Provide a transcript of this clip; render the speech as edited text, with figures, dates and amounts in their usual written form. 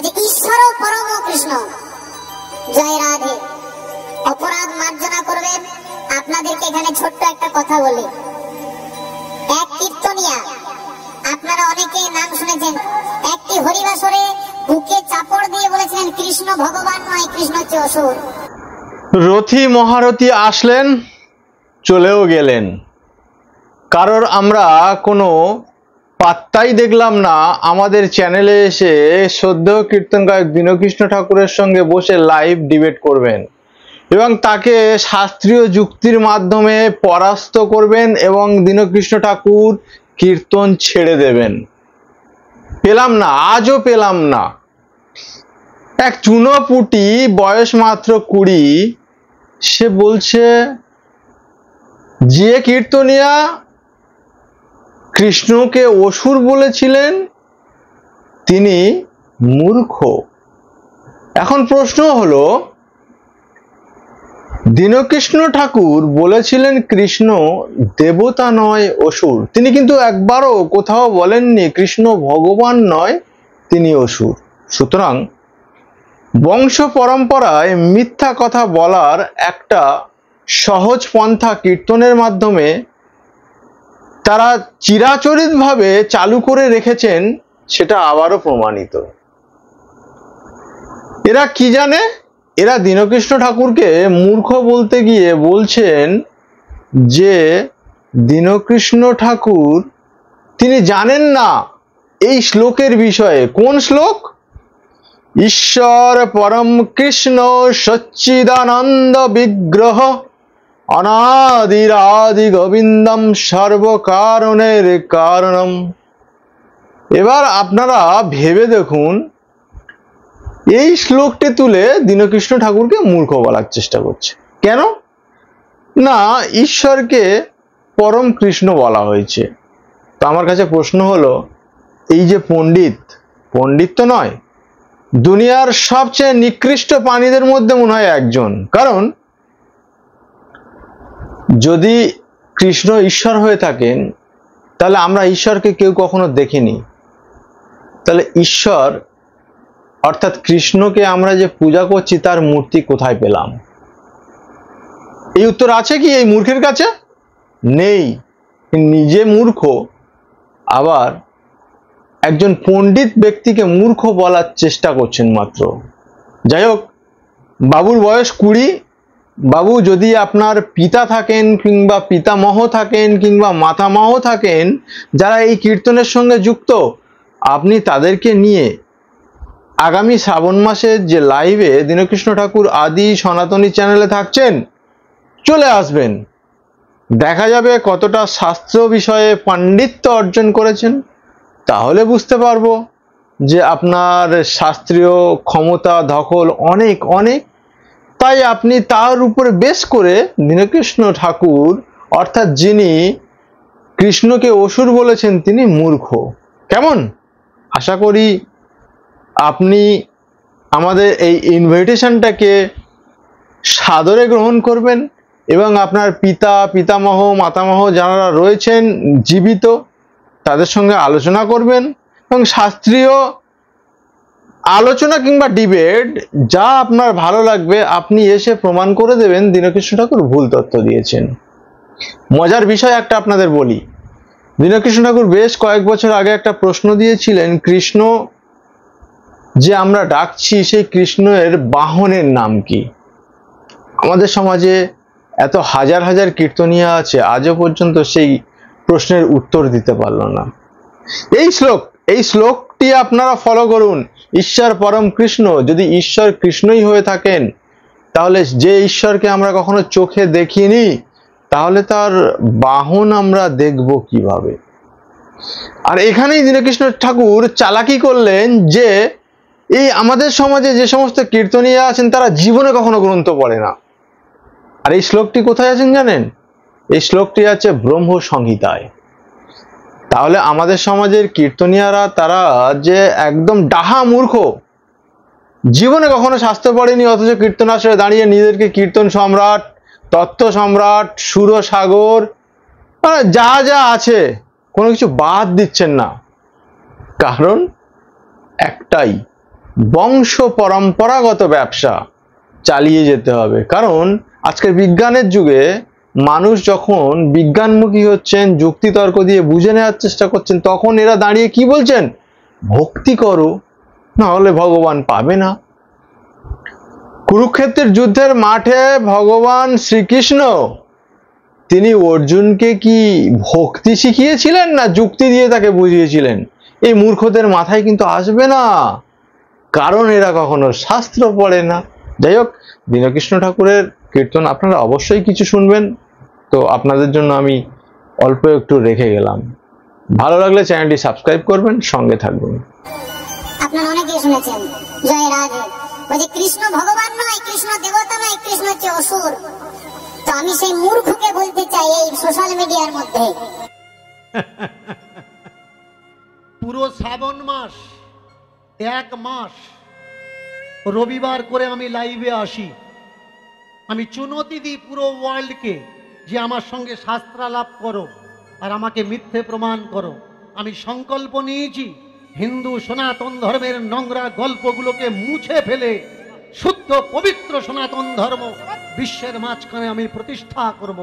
বলছে ঈশ্বরও পরম কৃষ্ণ। জয় রাধে। অপরাধ মার্জনা করবেন। আপনাদেরকে এখানে ছোট্ট একটা কথা বলি, এক কীর্তনিয়া, আপনারা অনেকে নাম শুনেছেন, একটি হরিবাসরে বুকে চাপড় দিয়ে বলেছিলেন কৃষ্ণ ভগবান নয়, কৃষ্ণ হচ্ছে অসুর। রথী মহারথী আসলেন, চলেও গেলেন, কারোর আমরা কোনো পাত্তাই দেখলাম না আমাদের চ্যানেলে এসে শ্রদ্ধেয় কীর্তন গায়ক দীনকৃষ্ণ ঠাকুরের সঙ্গে বসে লাইভ ডিবেট করবেন এবং তাকে শাস্ত্রীয় যুক্তির মাধ্যমে পরাস্ত করবেন এবং দীনকৃষ্ণ ঠাকুর কীর্তন ছেড়ে দেবেন। পেলাম না, আজও পেলাম না। এক চুনোপুটি, বয়স মাত্র 20, সে বলছে যে কীর্তনিয়া কৃষ্ণকে অসুর বলেছিলেন তিনি মূর্খ। এখন প্রশ্ন হলো, দীনকৃষ্ণ ঠাকুর বলেছিলেন কৃষ্ণ দেবতা নয়, অসুর। তিনি কিন্তু একবারও কোথাও বলেননি কৃষ্ণ ভগবান নয়, তিনি অসুর। সুতরাং বংশ পরম্পরায় মিথ্যা কথা বলার একটা সহজ পন্থা কীর্তনের মাধ্যমে তারা চিরাচরিতভাবে চালু করে রেখেছেন, সেটা আবারও প্রমাণিত। এরা কি জানে? এরা দীনকৃষ্ণ ঠাকুরকে মূর্খ বলতে গিয়ে বলছেন যে দীনকৃষ্ণ ঠাকুর তিনি জানেন না এই শ্লোকের বিষয়ে। কোন শ্লোক? ঈশ্বর পরম কৃষ্ণ সচ্চিদানন্দ বিগ্রহ অনাদিরাদি গোবিন্দম সর্বকারণের কারণম। এবার আপনারা ভেবে দেখুন, এই শ্লোকটি তুলে দীনকৃষ্ণ ঠাকুরকে মূর্খ বলার চেষ্টা করছে। কেন না? ঈশ্বরকে পরম কৃষ্ণ বলা হয়েছে। তো আমার কাছে প্রশ্ন হলো, এই যে পণ্ডিত, পণ্ডিত তো নয়, দুনিয়ার সবচেয়ে নিকৃষ্ট প্রাণীদের মধ্যে মনে হয় একজন। কারণ যদি কৃষ্ণ ঈশ্বর হয়ে থাকেন তাহলে আমরা ঈশ্বরকে কেউ কখনো দেখিনি। তাহলে ঈশ্বর অর্থাৎ কৃষ্ণকে আমরা যে পূজা করছি তার মূর্তি কোথায় পেলাম? এই উত্তর আছে কি এই মূর্খের কাছে? নেই। নিজে মূর্খ, আবার একজন পণ্ডিত ব্যক্তিকে মূর্খ বলার চেষ্টা করছেন মাত্র। যাই হোক, বাবুর বয়স 20। বাবু যদি আপনার পিতা থাকেন কিংবা পিতামহ থাকেন কিংবা মাতামহ থাকেন যারা এই কীর্তনের সঙ্গে যুক্ত, আপনি তাদেরকে নিয়ে আগামী শ্রাবণ মাসের যে লাইভে দীনকৃষ্ণ ঠাকুর আদি সনাতনী চ্যানেলে থাকছেন, চলে আসবেন। দেখা যাবে কতটা শাস্ত্র বিষয়ে পাণ্ডিত্য অর্জন করেছেন। তাহলে বুঝতে পারবো যে আপনার শাস্ত্রীয় ক্ষমতা দখল অনেক অনেক। তাই আপনি তার উপরে বেশ করে দীনকৃষ্ণ ঠাকুর অর্থাৎ যিনি কৃষ্ণকে অসুর বলেছেন তিনি মূর্খ। কেমন? আশা করি আপনি আমাদের এই ইনভাইটেশনটাকে সাদরে গ্রহণ করবেন এবং আপনার পিতা, পিতামহ, মাতামহ যারা রয়েছেন জীবিত তাদের সঙ্গে আলোচনা করবেন এবং শাস্ত্রীয় আলোচনা কিংবা ডিবেট যা আপনার ভালো লাগবে আপনি এসে প্রমাণ করে দেবেন দীনকৃষ্ণ ঠাকুর ভুল তথ্য দিয়েছেন। মজার বিষয় একটা আপনাদের বলি, দীনকৃষ্ণ ঠাকুর বেশ কয়েক বছর আগে একটা প্রশ্ন দিয়েছিলেন, কৃষ্ণ যে আমরা ডাকছি সেই কৃষ্ণের বাহনের নাম কি? আমাদের সমাজে এত হাজার হাজার কীর্তনিয়া আছে, আজও পর্যন্ত সেই প্রশ্নের উত্তর দিতে পারলো না। এই শ্লোকটি আপনারা ফলো করুন। ঈশ্বর পরম কৃষ্ণ, যদি ঈশ্বর কৃষ্ণই হয়ে থাকেন তাহলে যে ঈশ্বরকে আমরা কখনো চোখে দেখিনি তাহলে তার বাহন আমরা দেখব কিভাবে? আর এখানেই দীনকৃষ্ণ ঠাকুর চালাকি করলেন যে এই আমাদের সমাজে যে সমস্ত কীর্তনিয়া আছেন তারা জীবনে কখনো গ্রন্থ পড়ে না। আর এই শ্লোকটি কোথায় আছেন জানেন? এই শ্লোকটি আছে ব্রহ্ম সংহিতায়। তাহলে আমাদের সমাজের কীর্তনিয়ারা তারা যে একদম ডাহা মূর্খ, জীবনে কখনো শাস্ত্র পড়েনি, অথচ কীর্তন আসরে দাঁড়িয়ে নিজেদেরকে কীর্তন সম্রাট, তত্ত্ব সম্রাট, সুরসাগর, মানে যা যা আছে কোনো কিছু বাদ দিচ্ছেন না। কারণ একটাই, বংশ পরম্পরাগত ব্যবসা চালিয়ে যেতে হবে। কারণ আজকের বিজ্ঞানের যুগে মানুষ যখন বিজ্ঞানমুখী হচ্ছেন, যুক্তিতর্ক দিয়ে বুঝে নেওয়ার চেষ্টা করছেন, তখন এরা দাঁড়িয়ে কি বলছেন? ভক্তি করো, না হলে ভগবান পাবে না। কুরুক্ষেত্রের যুদ্ধের মাঠে ভগবান শ্রীকৃষ্ণ তিনি অর্জুনকে কি ভক্তি শিখিয়েছিলেন না যুক্তি দিয়ে তাকে বুঝিয়েছিলেন? এই মূর্খদের মাথায় কিন্তু আসবে না, কারণ এরা কখনো শাস্ত্র পড়ে না। যাই হোক, দীনকৃষ্ণ ঠাকুরের কীর্তন আপনারা অবশ্যই কিছু শুনবেন, তো আপনাদের জন্য আমি অল্প একটু রেখে গেলাম। ভালো লাগলে চ্যানেলটি সাবস্ক্রাইব করবেন, সঙ্গে থাকবেন। আপনারা অনেকেই শুনেছেন জয় রাধে, ওই যে কৃষ্ণ ভগবান নয়, কৃষ্ণ দেবতা নয়, কৃষ্ণ হচ্ছে অসুর। তো আমি সেই মূর্খকে বলতে চাই এই সোশ্যাল মিডিয়ার মধ্যে, পুরো শ্রাবণ মাস, এক মাস রবিবার করে আমি লাইভে আসি। আমি চুনতি দিই পুরো ওয়ার্ল্ডকে যে আমার সঙ্গে শাস্ত্রালাপ করো আর আমাকে মিথ্যে প্রমাণ করো। আমি সংকল্প নিয়েছি হিন্দু সনাতন ধর্মের নোংরা গল্পগুলোকে মুছে ফেলে শুদ্ধ পবিত্র সনাতন ধর্ম বিশ্বের মাঝখানে আমি প্রতিষ্ঠা করব।